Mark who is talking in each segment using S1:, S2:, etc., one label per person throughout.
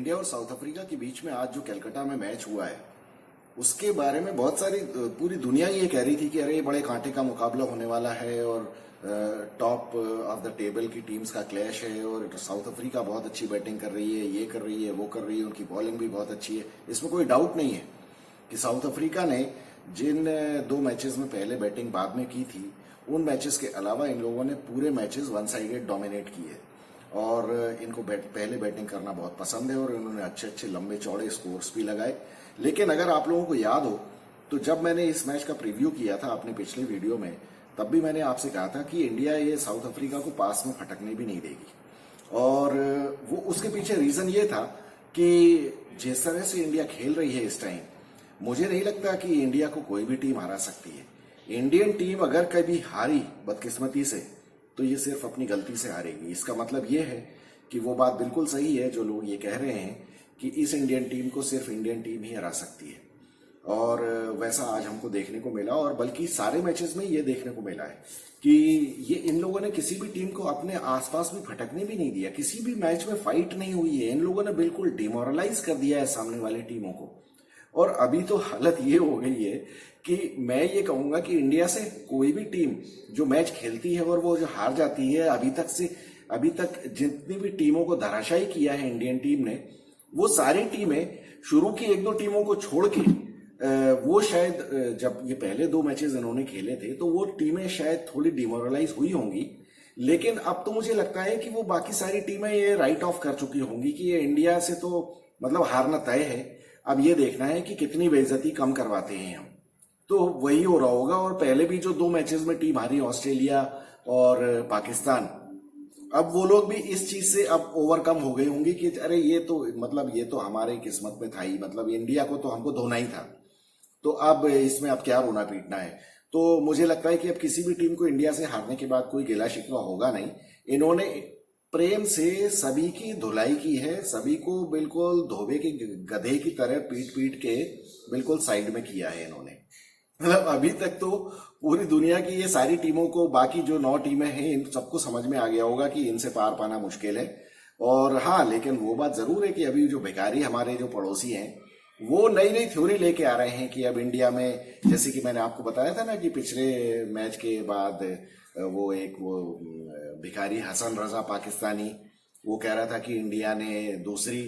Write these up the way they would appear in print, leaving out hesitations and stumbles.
S1: India और south Africa के बीच में आज जो कलकत्ता में मैच हुआ है उसके बारे में बहुत सारी पूरी दुनिया ये कह रही थी कि अरे ये बड़े कांटे का मुकाबला होने वाला है और टॉप ऑफ द टेबल की टीम्स का क्लैश है और साउथ अफ्रीका बहुत अच्छी बैटिंग कर रही है, ये कर रही है, वो कर रही है, उनकी बॉलिंग भी बहुत अच्छी है। इसमें कोई डाउट नहीं है कि साउथ अफ्रीका ने जिन दो मैचेस में पहले बैटिंग बाद में की थी उन मैचेस के अलावा इन लोगों ने पूरे मैचेस वन साइडेड डोमिनेट किए और इनको पहले बैटिंग करना बहुत पसंद है और इन्होंने अच्छे अच्छे लंबे चौड़े स्कोर्स भी लगाए। लेकिन अगर आप लोगों को याद हो तो जब मैंने इस मैच का प्रीव्यू किया था अपने पिछले वीडियो में, तब भी मैंने आपसे कहा था कि इंडिया ये साउथ अफ्रीका को पास में फटकने भी नहीं देगी। और वो उसके पीछे रीजन ये था कि जिस तरह से इंडिया खेल रही है इस टाइम, मुझे नहीं लगता कि इंडिया को कोई भी टीम हरा सकती है। इंडियन टीम अगर कभी हारी बदकिस्मती से तो ये सिर्फ अपनी गलती से हारेगी। इसका मतलब ये है कि वो बात बिल्कुल सही है जो लोग ये कह रहे हैं कि इस इंडियन टीम को सिर्फ इंडियन टीम ही हरा सकती है। और वैसा आज हमको देखने को मिला और बल्कि सारे मैचेस में ये देखने को मिला है कि ये इन लोगों ने किसी भी टीम को अपने आसपास भी फटकने भी नहीं दिया। किसी भी मैच में फाइट नहीं हुई है। इन लोगों ने बिल्कुल डिमोरलाइज कर दिया है सामने वाली टीमों को। और अभी तो हालत ये हो गई है कि मैं ये कहूंगा कि इंडिया से कोई भी टीम जो मैच खेलती है और वो जो हार जाती है, अभी तक जितनी भी टीमों को धराशायी किया है इंडियन टीम ने, वो सारी टीमें शुरू की एक दो टीमों को छोड़ के वो शायद जब ये पहले दो मैचेस इन्होंने खेले थे तो वो टीमें शायद थोड़ी डिमोरलाइज हुई होंगी। लेकिन अब तो मुझे लगता है कि वो बाकी सारी टीमें ये राइट ऑफ कर चुकी होंगी कि ये इंडिया से तो मतलब हारना तय है। अब ये देखना है कि कितनी बेइज्जती कम करवाते हैं हम। तो वही हो रहा होगा। और पहले भी जो दो मैचेस में टीम हारी, ऑस्ट्रेलिया और पाकिस्तान, अब वो लोग भी इस चीज से अब ओवरकम हो गए होंगे कि अरे ये तो हमारे किस्मत में था ही, मतलब इंडिया को तो हमको धोना ही था, तो अब इसमें अब क्या रोना पीटना है। तो मुझे लगता है कि अब किसी भी टीम को इंडिया से हारने के बाद कोई गिला शिकवा होगा नहीं। इन्होंने प्रेम से सभी की धुलाई की है, सभी को बिल्कुल धोबे के गधे की तरह पीट पीट के बिल्कुल साइड में किया है इन्होंने। मतलब अभी तक तो पूरी दुनिया की ये सारी टीमों को, बाकी जो 9 टीमें हैं, इन सबको समझ में आ गया होगा कि इनसे पार पाना मुश्किल है। और हाँ, लेकिन वो बात जरूर है कि अभी जो भिखारी हमारे जो पड़ोसी हैं वो नई नई थ्योरी लेके आ रहे हैं कि अब इंडिया में, जैसे कि मैंने आपको बताया था ना कि पिछले मैच के बाद वो भिखारी हसन रजा पाकिस्तानी, वो कह रहा था कि इंडिया ने दूसरी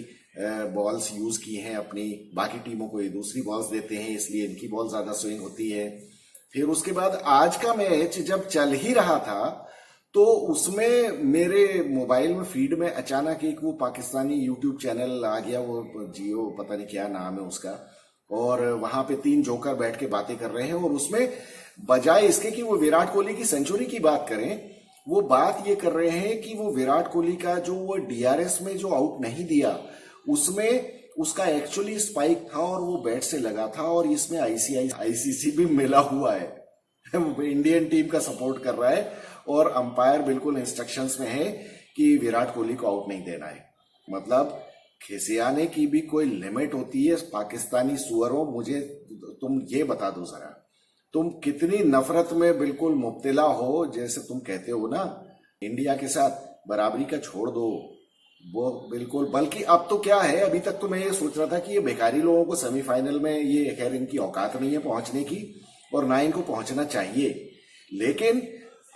S1: बॉल्स यूज की हैं अपनी, बाकी टीमों को ये दूसरी बॉल्स देते हैं इसलिए इनकी बॉल ज्यादा स्विंग होती है। फिर उसके बाद आज का मैच जब चल ही रहा था तो उसमें मेरे मोबाइल में फीड में अचानक एक वो पाकिस्तानी यूट्यूब चैनल आ गया, वो जियो पता नहीं क्या नाम है उसका, और वहां पे 3 जोकर बैठ के बातें कर रहे हैं और उसमें बजाय इसके कि वो विराट कोहली की सेंचुरी की बात करें, वो बात ये कर रहे हैं कि वो विराट कोहली का जो वो डीआरएस में जो आउट नहीं दिया उसमें उसका एक्चुअली स्पाइक था और वो बैट से लगा था और इसमें आईसीसी भी मिला हुआ है। इंडियन टीम का सपोर्ट कर रहा है और अंपायर बिल्कुल इंस्ट्रक्शंस में है कि विराट कोहली को आउट नहीं देना है। मतलब खिसियाने की भी कोई लिमिट होती है। पाकिस्तानी सुअरों, मुझे तुम ये बता दो जरा, तुम कितनी नफरत में बिल्कुल मुब्तला हो, जैसे तुम कहते हो ना इंडिया के साथ बराबरी का छोड़ दो वो बिल्कुल। बल्कि अब तो क्या है, अभी तक तो मैं ये सोच रहा था कि ये बेकारी लोगों को सेमीफाइनल में, ये खैर इनकी औकात नहीं है पहुंचने की और ना इनको पहुंचना चाहिए, लेकिन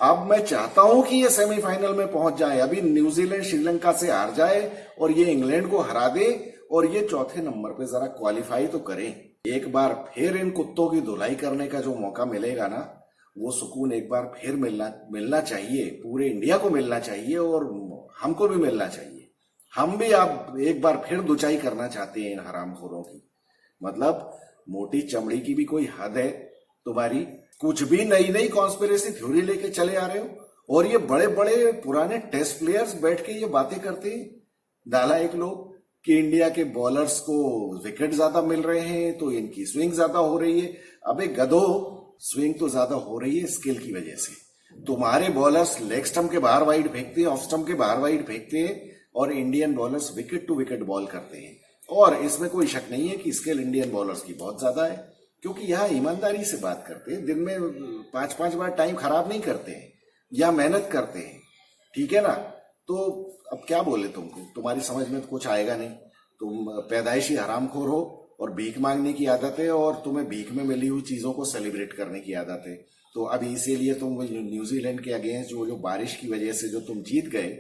S1: अब मैं चाहता हूं कि ये सेमीफाइनल में पहुंच जाए। अभी न्यूजीलैंड श्रीलंका से हार जाए और ये इंग्लैंड को हरा दे और ये चौथे नंबर पे जरा क्वालिफाई तो करें। एक बार फिर इन कुत्तों की धुलाई करने का जो मौका मिलेगा ना, वो सुकून एक बार फिर मिलना चाहिए, पूरे इंडिया को मिलना चाहिए और हमको भी मिलना चाहिए। हम भी अब एक बार फिर दुचाई करना चाहते हैं इन हरामखोरों की। मतलब मोटी चमड़ी की भी कोई हद है तुम्हारी। कुछ भी नई नई कॉन्स्पिरेसी थ्योरी लेके चले आ रहे हो और ये बड़े बड़े पुराने टेस्ट प्लेयर्स बैठ के ये बातें करते हैं, नालायक लोग, कि इंडिया के बॉलर्स को विकेट ज्यादा मिल रहे हैं तो इनकी स्विंग ज्यादा हो रही है। अबे गधो, स्विंग तो ज्यादा हो रही है स्किल की वजह से। तुम्हारे बॉलर्स लेग स्टंप के बाहर वाइड फेंकते हैं, ऑफ स्टंप के बाहर वाइड फेंकते हैं और Indian bowlers wicket to wicket ball करते हैं। और इसमें कोई शक नहीं है कि स्किल इंडियन बॉलर्स की बहुत ज्यादा है, क्योंकि यहाँ ईमानदारी से बात करते हैं, दिन में 5-5 बार टाइम खराब नहीं करते हैं या मेहनत करते हैं, ठीक है ना। तो अब क्या बोले तुमको, तुम्हारी समझ में तो कुछ आएगा नहीं। तुम पैदाइशी हरामखोर हो और भीख मांगने की आदत है और तुम्हें भीख में मिली हुई चीजों को सेलिब्रेट करने की आदत है। तो अभी इसीलिए तुम न्यूजीलैंड के अगेंस्ट जो बारिश की वजह से जो तुम जीत गए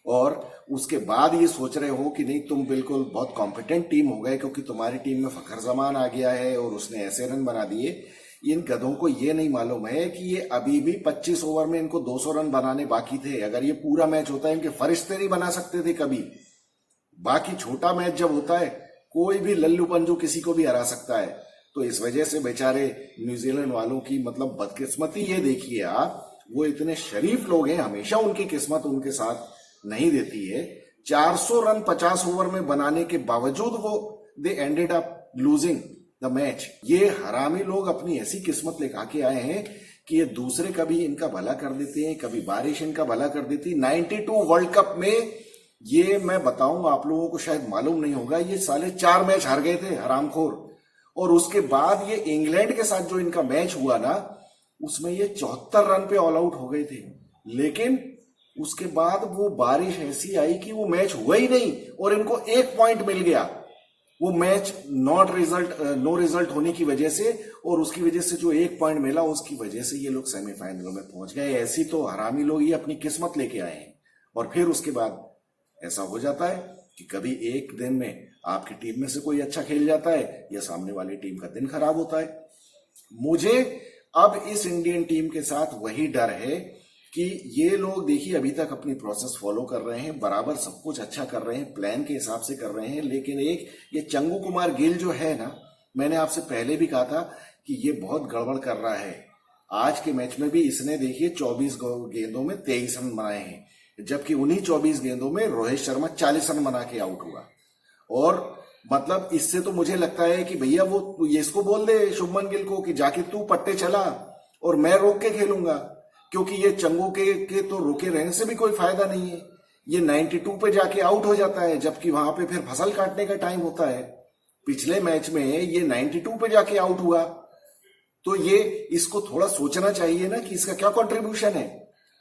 S1: और उसके बाद ये सोच रहे हो कि नहीं तुम बिल्कुल बहुत कॉम्पिटेंट टीम हो गए क्योंकि तुम्हारी टीम में फखर जमान आ गया है और उसने ऐसे रन बना दिए। इन गधों को ये नहीं मालूम है कि ये अभी भी 25 ओवर में इनको 200 रन बनाने बाकी थे। अगर ये पूरा मैच होता है इनके फरिश्ते नहीं बना सकते थे कभी। बाकी छोटा मैच जब होता है कोई भी लल्लू पंजू किसी को भी हरा सकता है। तो इस वजह से बेचारे न्यूजीलैंड वालों की मतलब बदकिस्मती ये देखिए आप, वो इतने शरीफ लोग हैं, हमेशा उनकी किस्मत उनके साथ नहीं देती है। 400 रन 50 ओवर में बनाने के बावजूद वो they ended up losing the match. ये हरामी लोग अपनी ऐसी किस्मत लेकर के आए हैं कि ये दूसरे कभी इनका भला कर देते हैं, कभी बारिश इनका भला कर देती। 92 वर्ल्ड कप में ये मैं बताऊं आप लोगों को शायद मालूम नहीं होगा, ये साले 4 मैच हार गए थे हरामखोर। और उसके बाद ये इंग्लैंड के साथ जो इनका मैच हुआ ना उसमें ये 74 रन पे ऑल आउट हो गए थे। लेकिन उसके बाद वो बारिश ऐसी आई कि वो मैच हुआ ही नहीं और इनको 1 पॉइंट मिल गया। वो मैच नो रिजल्ट होने की वजह से और उसकी वजह से जो 1 पॉइंट मिला उसकी वजह से ये लोग सेमीफाइनल में पहुंच गए। ऐसी तो हरामी लोग ये अपनी किस्मत लेके आए हैं। और फिर उसके बाद ऐसा हो जाता है कि कभी एक दिन में आपकी टीम में से कोई अच्छा खेल जाता है या सामने वाली टीम का दिन खराब होता है। मुझे अब इस इंडियन टीम के साथ वही डर है कि ये लोग देखिए अभी तक अपनी प्रोसेस फॉलो कर रहे हैं, बराबर सब कुछ अच्छा कर रहे हैं, प्लान के हिसाब से कर रहे हैं। लेकिन एक ये चंगू कुमार गिल जो है ना, मैंने आपसे पहले भी कहा था कि ये बहुत गड़बड़ कर रहा है। आज के मैच में भी इसने देखिए 24 गेंदों में 23 रन बनाए हैं, जबकि उन्हीं 24 गेंदों में रोहित शर्मा 40 रन बना के आउट हुआ। और मतलब इससे तो मुझे लगता है कि भैया वो ये इसको बोल दे शुभमन गिल को कि जाके तू पट्टे चला और मैं रोक के खेलूंगा, क्योंकि ये चंगू के तो रोके रहने से भी कोई फायदा नहीं है। ये 92 पे जाके आउट हो जाता है, जबकि वहां पे फिर फसल काटने का टाइम होता है। पिछले मैच में ये 92 पे जाके आउट हुआ, तो ये इसको थोड़ा सोचना चाहिए ना कि इसका क्या कंट्रीब्यूशन है।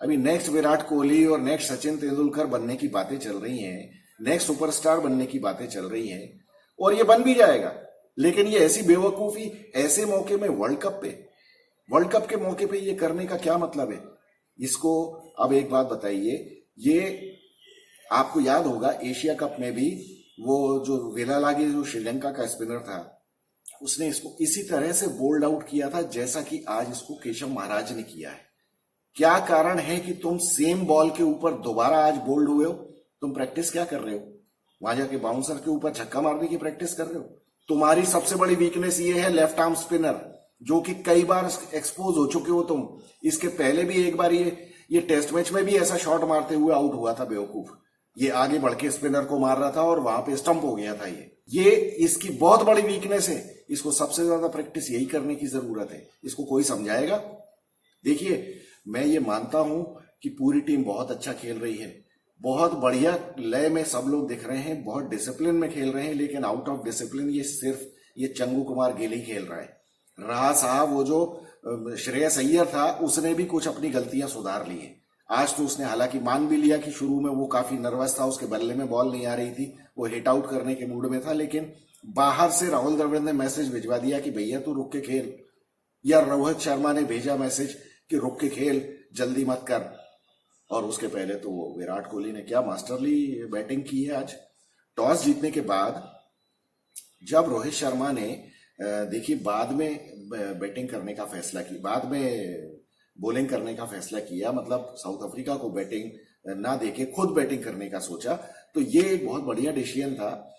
S1: अभी नेक्स्ट विराट कोहली और नेक्स्ट सचिन तेंदुलकर बनने की बातें चल रही हैं, नेक्स्ट सुपरस्टार बनने की बातें चल रही हैं और ये बन भी जाएगा। लेकिन ये ऐसी बेवकूफी ऐसे मौके में वर्ल्ड कप के मौके पे ये करने का क्या मतलब है इसको। अब एक बात बताइए, ये आपको याद होगा एशिया कप में भी वो जो वेलालागे जो श्रीलंका का स्पिनर था, उसने इसको इसी तरह से बोल्ड आउट किया था जैसा कि आज इसको केशव महाराज ने किया है। क्या कारण है कि तुम सेम बॉल के ऊपर दोबारा आज बोल्ड हुए हो? तुम प्रैक्टिस क्या कर रहे हो? वहां जाके बाउंसर के ऊपर छक्का मारने की प्रैक्टिस कर रहे हो? तुम्हारी सबसे बड़ी वीकनेस ये है लेफ्ट आर्म स्पिनर, जो कि कई बार एक्सपोज हो चुके हो तुम। इसके पहले भी एक बार ये टेस्ट मैच में भी ऐसा शॉट मारते हुए आउट हुआ था बेवकूफ। ये आगे बढ़ के स्पिनर को मार रहा था और वहां पे स्टंप हो गया था। ये इसकी बहुत बड़ी वीकनेस है। इसको सबसे ज्यादा प्रैक्टिस यही करने की जरूरत है। इसको कोई समझाएगा? देखिए, मैं ये मानता हूं कि पूरी टीम बहुत अच्छा खेल रही है, बहुत बढ़िया लय में सब लोग दिख रहे हैं, बहुत डिसिप्लिन में खेल रहे हैं। लेकिन आउट ऑफ डिसिप्लिन ये सिर्फ ये चंगू कुमार गिल ही खेल रहा है। रहा साहब वो जो श्रेयस अय्यर था, उसने भी कुछ अपनी गलतियां सुधार ली है। आज तो उसने हालांकि मान भी लिया कि शुरू में वो काफी नर्वस था, उसके बल्ले में बॉल नहीं आ रही थी, वो हिट आउट करने के मूड में था। लेकिन बाहर से राहुल द्रविड़ ने मैसेज भिजवा दिया कि भैया तू रुक के खेल, या रोहित शर्मा ने भेजा मैसेज कि रुक के खेल, जल्दी मत कर। और उसके पहले तो वो विराट कोहली ने क्या मास्टरली बैटिंग की है आज। टॉस जीतने के बाद जब रोहित शर्मा ने देखिए बाद में बैटिंग करने का फैसला किया, बाद में बॉलिंग करने का फैसला किया, मतलब साउथ अफ्रीका को बैटिंग ना देके खुद बैटिंग करने का सोचा, तो ये एक बहुत बढ़िया डिसीजन था।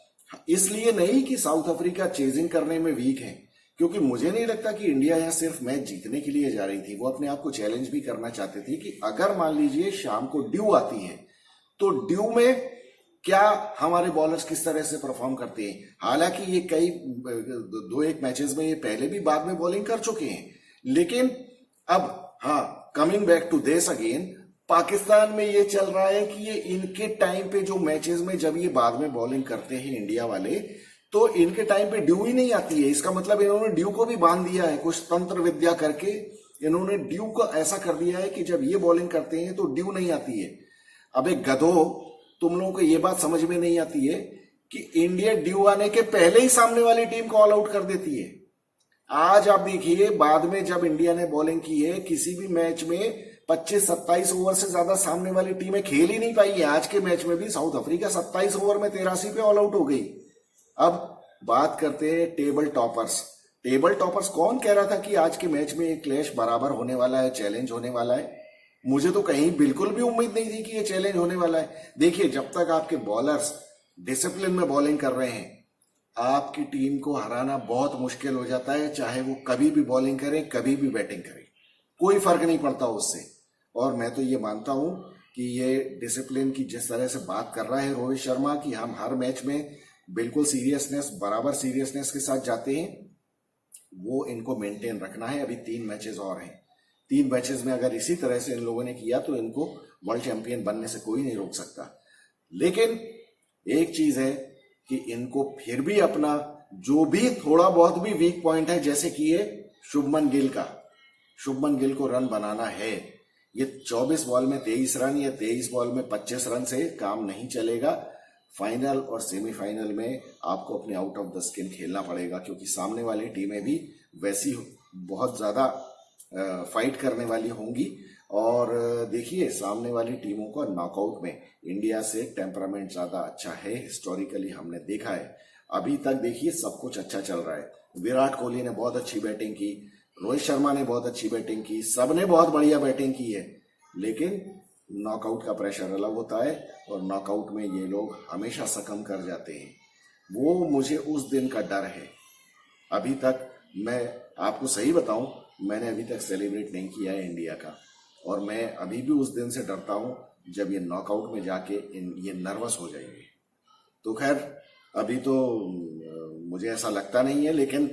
S1: इसलिए नहीं कि साउथ अफ्रीका चेजिंग करने में वीक है, क्योंकि मुझे नहीं लगता कि इंडिया यहाँ सिर्फ मैच जीतने के लिए जा रही थी। वो अपने आप को चैलेंज भी करना चाहते थे कि अगर मान लीजिए शाम को ड्यू आती है तो ड्यू में क्या हमारे बॉलर्स किस तरह से परफॉर्म करते हैं। हालांकि ये कई 2-1 मैचेस में ये पहले भी बाद में बॉलिंग कर चुके हैं, लेकिन अब हाँ, coming back to this again, Pakistan में ये चल रहा है कि ये इनके टाइम पे जो मैचेस में जब ये बाद में बॉलिंग करते हैं इंडिया वाले, तो इनके टाइम पे ड्यू ही नहीं आती है। इसका मतलब इन्होंने ड्यू को भी बांध दिया है, कुछ तंत्र विद्या करके इन्होंने ड्यू को ऐसा कर दिया है कि जब ये बॉलिंग करते हैं तो ड्यू नहीं आती है। अब एक गधो, तुम लोगों को ये बात समझ में नहीं आती है कि इंडिया ड्यू आने के पहले ही सामने वाली टीम को ऑल आउट कर देती है। आज आप देखिए, बाद में जब इंडिया ने बॉलिंग की है, किसी भी मैच में 25-27 ओवर से ज्यादा सामने वाली टीमें खेल ही नहीं पाई है। आज के मैच में भी साउथ अफ्रीका 27 ओवर में 83 पे ऑल आउट हो गई। अब बात करते हैं टेबल टॉपर्स। टेबल टॉपर्स कौन कह रहा था कि आज के मैच में एक क्लैश बराबर होने वाला है, चैलेंज होने वाला है? मुझे तो कहीं बिल्कुल भी उम्मीद नहीं थी कि ये चैलेंज होने वाला है। देखिए, जब तक आपके बॉलर्स डिसिप्लिन में बॉलिंग कर रहे हैं, आपकी टीम को हराना बहुत मुश्किल हो जाता है। चाहे वो कभी भी बॉलिंग करें, कभी भी बैटिंग करें, कोई फर्क नहीं पड़ता उससे। और मैं तो ये मानता हूं कि ये डिसिप्लिन की जिस तरह से बात कर रहा है रोहित शर्मा, कि हम हर मैच में बिल्कुल सीरियसनेस, बराबर सीरियसनेस के साथ जाते हैं, वो इनको मेंटेन रखना है। अभी 3 मैचेस और हैं। 3 मैचेस में अगर इसी तरह से इन लोगों ने किया तो इनको वर्ल्ड चैंपियन बनने से कोई नहीं रोक सकता। लेकिन एक चीज है कि इनको फिर भी अपना जो भी थोड़ा बहुत भी वीक पॉइंट है, जैसे कि ये शुभमन गिल को रन बनाना है। ये 24 बॉल में 23 रन या 23 बॉल में 25 रन से काम नहीं चलेगा। फाइनल और सेमीफाइनल में आपको अपने आउट ऑफ द स्किन खेलना पड़ेगा, क्योंकि सामने वाली टीमें भी वैसी बहुत ज्यादा फाइट करने वाली होंगी। और देखिए, सामने वाली टीमों का नॉकआउट में इंडिया से टेम्परामेंट ज्यादा अच्छा है, हिस्टोरिकली हमने देखा है। अभी तक देखिए सब कुछ अच्छा चल रहा है। विराट कोहली ने बहुत अच्छी बैटिंग की, रोहित शर्मा ने बहुत अच्छी बैटिंग की, सबने बहुत बढ़िया बैटिंग की है। लेकिन नॉकआउट का प्रेशर अलग होता है और नॉकआउट में ये लोग हमेशा सकम कर जाते हैं। वो मुझे उस दिन का डर है। अभी तक मैं आपको सही बताऊं, मैंने अभी तक सेलिब्रेट नहीं किया है इंडिया का, और मैं अभी भी उस दिन से डरता हूं जब ये नॉकआउट में जाके ये नर्वस हो जाएंगे। तो खैर, अभी तो मुझे ऐसा लगता नहीं है, लेकिन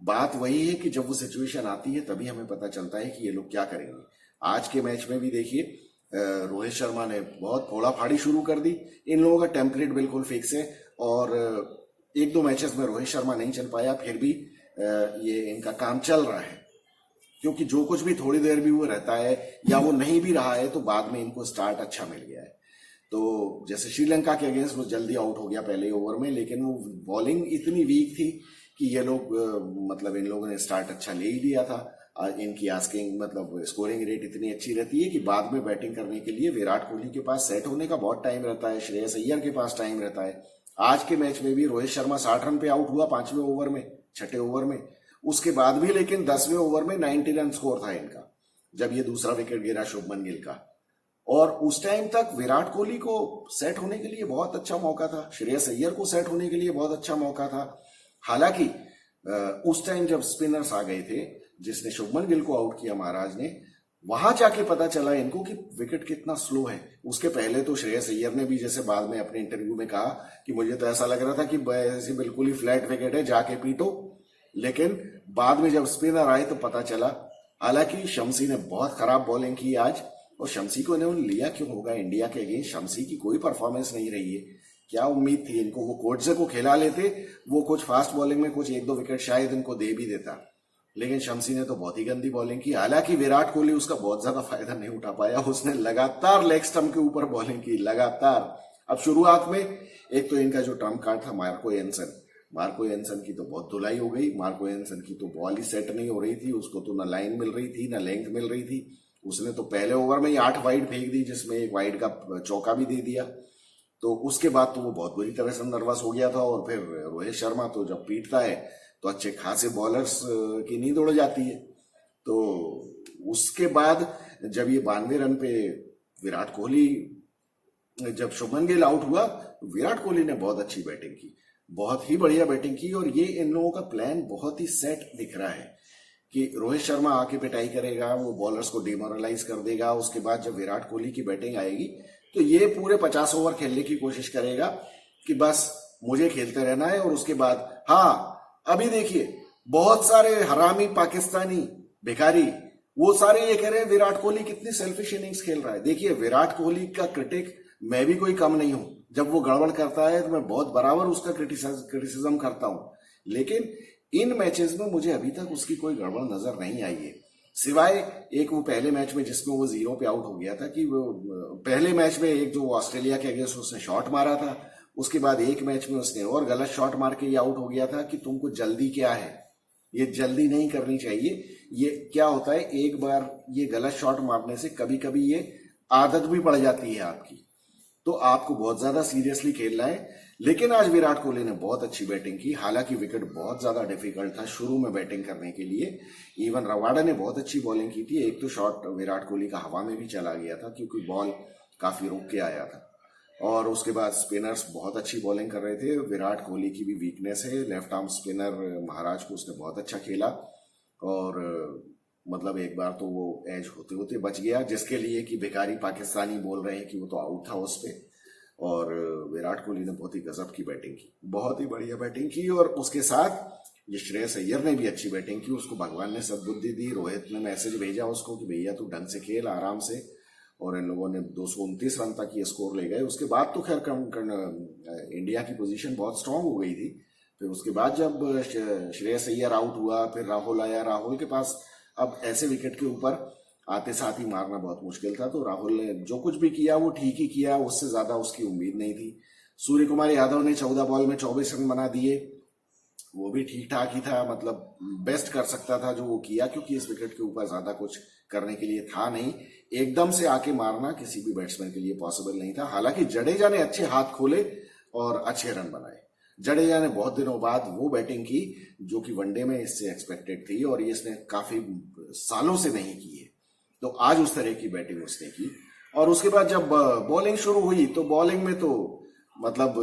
S1: बात वही है कि जब वो सिचुएशन आती है तभी हमें पता चलता है कि ये लोग क्या करेंगे। आज के मैच में भी देखिए, रोहित शर्मा ने बहुत फोड़ाफाड़ी शुरू कर दी। इन लोगों का टेम्पलेट बिल्कुल फिक्स है, और 1-2 मैचेस में रोहित शर्मा नहीं चल पाया, फिर भी ये इनका काम चल रहा है। क्योंकि जो कुछ भी थोड़ी देर भी वो रहता है या वो नहीं भी रहा है, तो बाद में इनको स्टार्ट अच्छा मिल गया है। तो जैसे श्रीलंका के अगेंस्ट वो जल्दी आउट हो गया पहले ओवर में, लेकिन वो बॉलिंग इतनी वीक थी कि ये लोग मतलब इन लोगों ने स्टार्ट अच्छा ले ही लिया था। इनकी आस्किंग मतलब स्कोरिंग रेट इतनी अच्छी रहती है कि बाद में बैटिंग करने के लिए विराट कोहली के पास सेट होने का बहुत टाइम रहता है, श्रेयस अय्यर के पास टाइम रहता है। आज के मैच में भी रोहित शर्मा 60 रन पे आउट हुआ 5वें ओवर में, 6ठे ओवर में। उसके बाद भी लेकिन 10वें ओवर में 90 रन स्कोर था इनका, जब ये दूसरा विकेट गिरा शुभमन गिल का। और उस टाइम तक विराट कोहली को सेट होने के लिए बहुत अच्छा मौका था, श्रेयस अय्यर को सेट होने के लिए बहुत अच्छा मौका था। हालांकि उस टाइम जब स्पिनर्स आ गए थे, जिसने शुभमन गिल को आउट किया महाराज ने, वहां जाके पता चला इनको कि विकेट कितना स्लो है। उसके पहले तो श्रेयस अय्यर ने भी जैसे बाद में अपने इंटरव्यू में कहा कि मुझे तो ऐसा लग रहा था कि ऐसी बिल्कुल ही फ्लैट विकेट है, जाके पीटो। लेकिन बाद में जब स्पिनर आए तो पता चला। हालांकि शम्सी ने बहुत खराब बॉलिंग की आज, और शम्सी को इन्होंने लिया क्यों होगा इंडिया के अगेंस्ट? शम्सी की कोई परफॉर्मेंस नहीं रही है। क्या उम्मीद थी इनको? वो कोटजे को खिला लेते, वो कुछ फास्ट बॉलिंग में कुछ 1-2 विकेट शायद इनको दे भी देता, लेकिन शम्सी ने तो बहुत ही गंदी बॉलिंग की। हालांकि विराट कोहली उसका बहुत ज्यादा फायदा नहीं उठा पाया, उसने लगातार लेग स्टंप के ऊपर बॉलिंग की, लगातार। अब शुरुआत में एक तो इनका जो ट्रम्प कार्ड था मार्को एंसन की तो बहुत धुलाई हो गई। मार्को एंसन की तो बॉल ही सेट नहीं हो रही थी, उसको तो ना लाइन मिल रही थी ना लेंथ मिल रही थी। उसने तो पहले ओवर में ही 8 वाइड फेंक दी, जिसमें एक वाइड का चौका भी दे दिया। तो उसके बाद तो वो बहुत बुरी तरह से नर्वस हो गया था। और फिर रोहित शर्मा तो जब पीटता है तो अच्छे खासे बॉलर्स की नींद उड़ जाती है। तो उसके बाद जब ये 92 रन पे विराट कोहली, जब शुभमन गिल आउट हुआ, विराट कोहली ने बहुत अच्छी बैटिंग की, बहुत ही बढ़िया बैटिंग की। और ये इन लोगों का प्लान बहुत ही सेट दिख रहा है कि रोहित शर्मा आके पिटाई करेगा, वो बॉलर्स को डिमोरलाइज कर देगा। उसके बाद जब विराट कोहली की बैटिंग आएगी तो ये पूरे 50 ओवर खेलने की कोशिश करेगा कि बस मुझे खेलते रहना है। और उसके बाद अभी देखिए, बहुत सारे हरामी पाकिस्तानी भिखारी वो सारे ये कह रहे हैं विराट कोहली कितनी सेल्फिश इनिंग्स खेल रहा है। देखिए, विराट कोहली का क्रिटिक मैं भी कोई कम नहीं हूं। जब वो गड़बड़ करता है तो मैं बहुत बराबर उसका क्रिटिसिज्म करता हूं, लेकिन इन मैचेस में मुझे अभी तक उसकी कोई गड़बड़ नजर नहीं आई है, सिवाय एक वो पहले मैच में जिसमें वो 0 पे आउट हो गया था। कि वो पहले मैच में एक जो ऑस्ट्रेलिया के अगेंस्ट उसने शॉट मारा था, उसके बाद एक मैच में उसने और गलत शॉट मार के ये आउट हो गया था कि तुमको जल्दी क्या है, ये जल्दी नहीं करनी चाहिए। ये क्या होता है, एक बार ये गलत शॉट मारने से कभी कभी ये आदत भी पड़ जाती है आपकी, तो आपको बहुत ज्यादा सीरियसली खेलना है। लेकिन आज विराट कोहली ने बहुत अच्छी बैटिंग की, हालांकि विकेट बहुत ज्यादा डिफिकल्ट था शुरू में बैटिंग करने के लिए। इवन रबाडा ने बहुत अच्छी बॉलिंग की थी, एक तो शॉट विराट कोहली का हवा में भी चला गया था क्योंकि बॉल काफी रुक के आया था। और उसके बाद स्पिनर्स बहुत अच्छी बॉलिंग कर रहे थे। विराट कोहली की भी वीकनेस है, लेफ्ट आर्म स्पिनर महाराज को उसने बहुत अच्छा खेला और मतलब एक बार तो वो एज होते होते बच गया, जिसके लिए कि बेकारी पाकिस्तानी बोल रहे हैं कि वो तो आउट था उस पे। और विराट कोहली ने बहुत ही गजब की बैटिंग की, बहुत ही बढ़िया बैटिंग की। और उसके साथ ये श्रेयस अय्यर ने भी अच्छी बैटिंग की, उसको भगवान ने सद्बुद्धि दी। रोहित ने मैसेज भेजा उसको कि भैया तू ढंग से खेल आराम से, और इन लोगों ने 229 रन तक ये स्कोर ले गए। उसके बाद तो खैर इंडिया की पोजीशन बहुत स्ट्रांग हो गई थी। फिर उसके बाद जब श्रेयस अय्यर आउट हुआ, फिर राहुल आया, राहुल के पास अब ऐसे विकेट के ऊपर आते साथ ही मारना बहुत मुश्किल था, तो राहुल ने जो कुछ भी किया वो ठीक ही किया, उससे ज्यादा उसकी उम्मीद नहीं थी। सूर्य कुमार यादव ने 14 बॉल में 24 रन बना दिए, वो भी ठीक ठाक ही था, मतलब बेस्ट कर सकता था जो वो किया, क्योंकि इस विकेट के ऊपर ज्यादा कुछ करने के लिए था नहीं। एकदम से आके मारना किसी भी बैट्समैन के लिए पॉसिबल नहीं था। हालांकि जडेजा ने अच्छे हाथ खोले और अच्छे रन बनाए। जडेजा ने बहुत दिनों बाद वो बैटिंग की जो कि वनडे में इससे एक्सपेक्टेड थी और ये इसने काफी सालों से नहीं की है, तो आज उस तरह की बैटिंग उसने की। और उसके बाद जब बॉलिंग शुरू हुई तो बॉलिंग में तो मतलब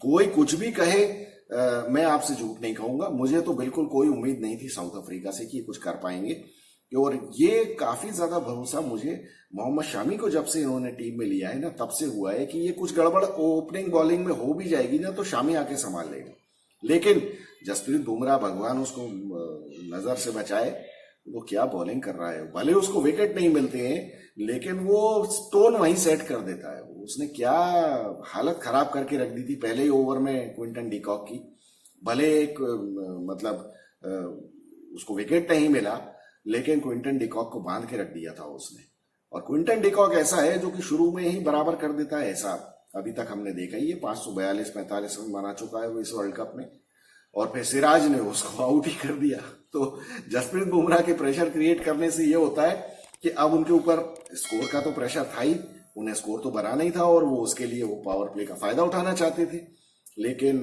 S1: कोई कुछ भी कहे, मैं आपसे झूठ नहीं कहूंगा, मुझे तो बिल्कुल कोई उम्मीद नहीं थी साउथ अफ्रीका से कि कुछ कर पाएंगे। और ये काफी ज्यादा भरोसा मुझे मोहम्मद शामी को जब से इन्होंने टीम में लिया है ना, तब से हुआ है कि ये कुछ गड़बड़ ओपनिंग बॉलिंग में हो भी जाएगी ना तो शामी आके संभाल लेगा। लेकिन जसप्रीत बुमराह भगवान उसको नजर से बचाए, वो क्या बॉलिंग कर रहा है। भले उसको विकेट नहीं मिलते हैं लेकिन वो टोन वहीं सेट कर देता है। उसने क्या हालत खराब करके रख दी थी पहले ही ओवर में क्विंटन डिकॉक की। भले एक उसको विकेट नहीं मिला लेकिन क्विंटन डिकॉक को बांध के रख दिया था उसने। और क्विंटन डिकॉक ऐसा है जो कि शुरू में ही बराबर कर देता है हिसाब, अभी तक हमने देखा ही है। 542-45 रन बना चुका है वो इस वर्ल्ड कप में, और फिर सिराज ने उसको आउट ही कर दिया। तो जसप्रीत बुमराह के प्रेशर क्रिएट करने से ये होता है कि अब उनके ऊपर स्कोर का तो प्रेशर था ही, उन्हें स्कोर तो बनाना ही था और वो उसके लिए वो पावर प्ले का फायदा उठाना चाहते थे। लेकिन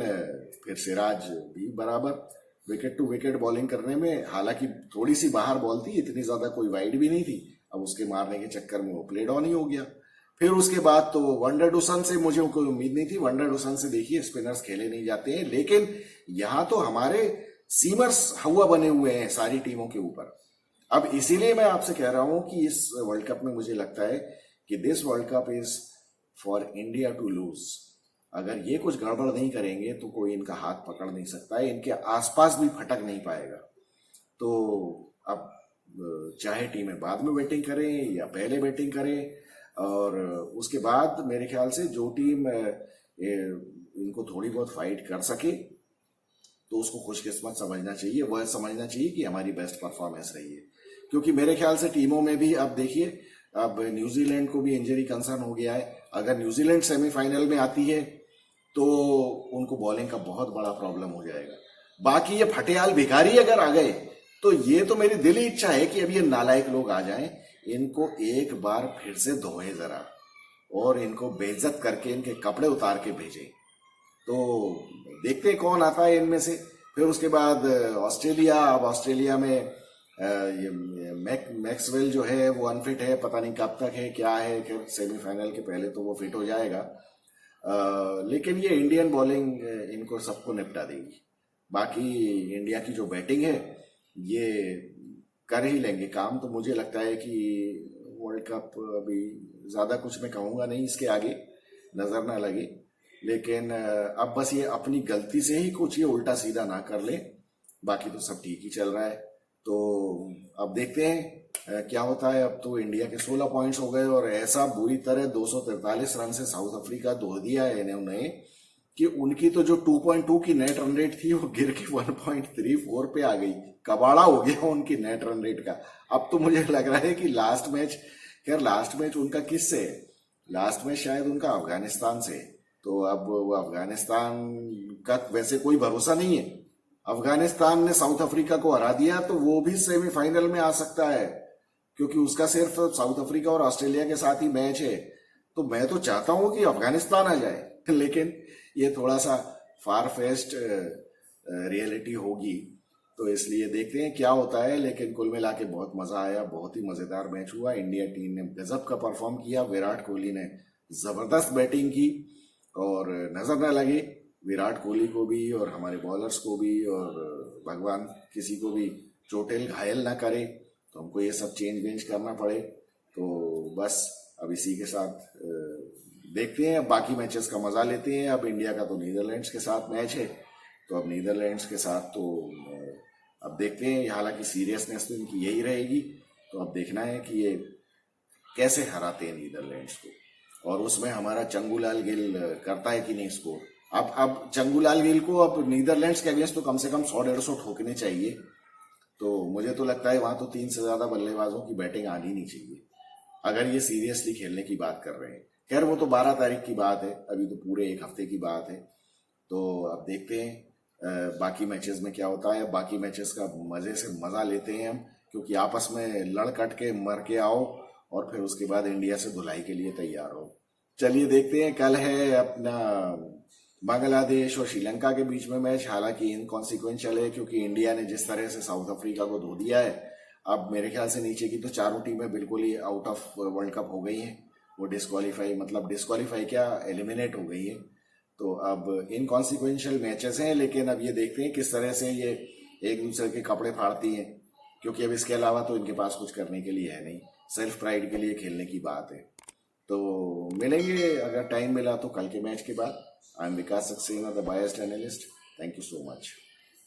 S1: फिर सिराज भी बराबर विकेट टू विकेट बॉलिंग करने में, हालांकि थोड़ी सी बाहर बॉल थी, इतनी ज्यादा कोई वाइड भी नहीं थी, अब उसके मारने के चक्कर में वो प्लेड ऑन ही हो गया। फिर उसके बाद तो वंडर डुसन से मुझे कोई उम्मीद नहीं थी। वंडर डुसन से देखिए स्पिनर्स खेले नहीं जाते हैं, लेकिन यहां तो हमारे सीमर्स हवा बने हुए हैं सारी टीमों के ऊपर। अब इसीलिए मैं आपसे कह रहा हूं कि इस वर्ल्ड कप में मुझे लगता है कि this world cup is for India to lose. अगर ये कुछ गड़बड़ नहीं करेंगे तो कोई इनका हाथ पकड़ नहीं सकता है, इनके आसपास भी फटक नहीं पाएगा। तो अब चाहे टीमें बाद में बैटिंग करें या पहले बैटिंग करें, और उसके बाद मेरे ख्याल से जो टीम इनको थोड़ी बहुत फाइट कर सके तो उसको खुशकिस्मत समझना चाहिए। वह समझना चाहिए कि हमारी बेस्ट परफॉर्मेंस रही है, क्योंकि मेरे ख्याल से टीमों में भी अब देखिए, अब न्यूजीलैंड को भी इंजरी कंसर्न हो गया है। अगर न्यूजीलैंड सेमीफाइनल में आती है तो उनको बॉलिंग का बहुत बड़ा प्रॉब्लम हो जाएगा। बाकी ये फटेयाल भिखारी अगर आ गए तो ये तो मेरी दिली इच्छा है कि अब ये नालायक लोग आ जाएं, इनको एक बार फिर से धोए जरा और इनको बेइज्जत करके इनके कपड़े उतार के भेजें। तो देखते कौन आता है इनमें से। फिर उसके बाद ऑस्ट्रेलिया, अब ऑस्ट्रेलिया में ये मैक्सवेल जो है वो अनफिट है, पता नहीं कब तक है क्या है, खैर सेमीफाइनल के पहले तो वो फिट हो जाएगा। लेकिन ये इंडियन बॉलिंग इनको सबको निपटा देगी। बाकी इंडिया की जो बैटिंग है ये कर ही लेंगे काम। तो मुझे लगता है कि वर्ल्ड कप अभी ज्यादा कुछ मैं कहूंगा नहीं, इसके आगे नजर ना लगे। लेकिन अब बस ये अपनी गलती से ही कुछ ये उल्टा सीधा ना कर ले, बाकी तो सब ठीक ही चल रहा है। तो अब देखते हैं क्या होता है। अब तो इंडिया के 16 पॉइंट्स हो गए और ऐसा बुरी तरह 243 रन से साउथ अफ्रीका धो दिया है इन्होंने कि उनकी तो जो 2.2 की नेट रन रेट थी वो गिर के 1.34 पे आ गई। कबाड़ा हो गया उनकी नेट रन रेट का। अब तो मुझे लग रहा है कि लास्ट मैच उनका किससे है? लास्ट मैच शायद उनका अफगानिस्तान से। तो अब वो अफगानिस्तान का वैसे कोई भरोसा नहीं है। अफगानिस्तान ने साउथ अफ्रीका को हरा दिया तो वो भी सेमीफाइनल में आ सकता है, क्योंकि उसका सिर्फ साउथ अफ्रीका और ऑस्ट्रेलिया के साथ ही मैच है। तो मैं तो चाहता हूं कि अफगानिस्तान आ जाए लेकिन ये थोड़ा सा फार फेस्ट रियलिटी होगी, तो इसलिए देखते हैं क्या होता है। लेकिन कुल मिला के बहुत मजा आया, बहुत ही मजेदार मैच हुआ। इंडिया टीम ने गजब का परफॉर्म किया, विराट कोहली ने जबरदस्त बैटिंग की, और नजर न लगे विराट कोहली को भी और हमारे बॉलर्स को भी, और भगवान किसी को भी चोटिल घायल ना करे तो हमको ये सब चेंज वेंज करना पड़े। तो बस अब इसी के साथ देखते हैं, अब बाकी मैचेस का मजा लेते हैं। अब इंडिया का तो नीदरलैंड्स के साथ मैच है, तो अब नीदरलैंड्स के साथ तो अब देखते हैं। हालांकि सीरियसनेस तो इनकी यही रहेगी, तो अब देखना है कि ये कैसे हराते हैं नीदरलैंड्स को, और उसमें हमारा चंगूलाल गिल करता है कि नहीं स्कोर। अब चंगूलाल गिल को अब नीदरलैंड्स के अगेंस्ट तो कम से कम 100-150 ठोकने चाहिए। तो मुझे तो लगता है वहां तो 3 से ज्यादा बल्लेबाजों की बैटिंग आनी नहीं चाहिए, अगर ये सीरियसली खेलने की बात कर रहे हैं। खैर वो तो 12 तारीख की बात है, अभी तो पूरे एक हफ्ते की बात है। तो अब देखते हैं बाकी मैचेस में क्या होता है। बाकी मैचेस का मजे से मजा लेते हैं हम, क्योंकि आपस में लड़ कट के मर के आओ और फिर उसके बाद इंडिया से धुलाई के लिए तैयार हो। चलिए देखते हैं, कल है अपना बांग्लादेश और श्रीलंका के बीच में मैच। हालांकि इनकॉन्सिक्वेंशियल है, क्योंकि इंडिया ने जिस तरह से साउथ अफ्रीका को धो दिया है, अब मेरे ख्याल से नीचे की तो चारों टीमें बिल्कुल ही आउट ऑफ वर्ल्ड कप हो गई हैं। वो डिस्क्वालीफाई क्या, एलिमिनेट हो गई है। तो अब इनकॉन्सिक्वेंशियल मैचेस हैं, लेकिन अब ये देखते हैं किस तरह से ये एक दूसरे के कपड़े फाड़ती हैं, क्योंकि अब इसके अलावा तो इनके पास कुछ करने के लिए है नहीं, सेल्फ प्राइड के लिए खेलने की बात है। तो मिलेंगे अगर टाइम मिला तो कल के मैच के बाद। I am Vikas Saxena, the biased analyst. Thank you so much.